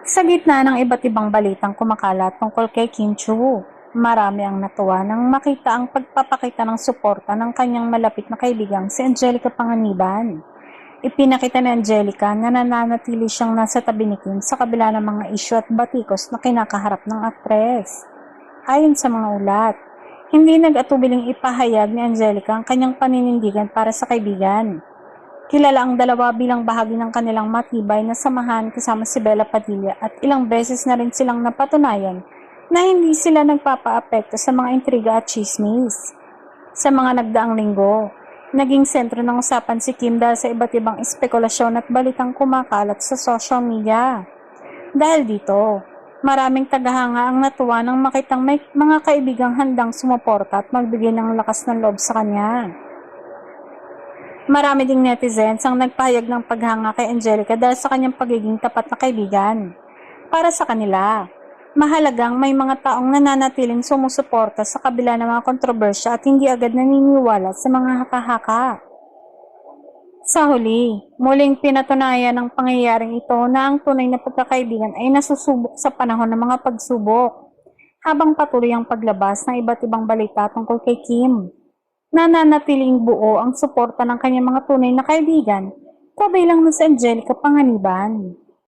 Sa gitna ng iba't ibang balitang kumakalat tungkol kay Kim Chiu, marami ang natuwa nang makita ang pagpapakita ng suporta ng kanyang malapit na kaibigang si Angelica Panganiban. Ipinakita ni Angelica na nananatili siyang nasa tabi ni Kim sa kabila ng mga isyu at batikos na kinakaharap ng aktres. Ayon sa mga ulat, hindi nag-atubiling ipahayag ni Angelica ang kanyang paninindigan para sa kaibigan. Kilala ang dalawa bilang bahagi ng kanilang matibay na samahan kasama si Bella Padilla at ilang beses na rin silang napatunayan na hindi sila nagpapaapekto sa mga intriga at chismis. Sa mga nagdaang linggo, naging sentro ng usapan si Kim dahil sa iba't ibang espekulasyon at balitang kumakalat sa social media. Dahil dito, maraming tagahanga ang natuwa nang makitang may mga kaibigang handang sumuporta at magbigay ng lakas ng loob sa kanya. Marami ding netizens ang nagpahayag ng paghanga kay Angelica dahil sa kanyang pagiging tapat na kaibigan. Para sa kanila, mahalagang may mga taong nananatiling sumusuporta sa kabila ng mga kontrobersya at hindi agad naniniwala sa mga haka-haka. Sa huli, muling pinatunayan ng pangyayaring ito na ang tunay na pagkakaibigan ay nasusubok sa panahon ng mga pagsubok, habang patuloy ang paglabas ng iba't ibang balita tungkol kay Kim. Nananatiling buo ang suporta ng kanyang mga tunay na kaibigan, kabilang na si Angelica Panganiban.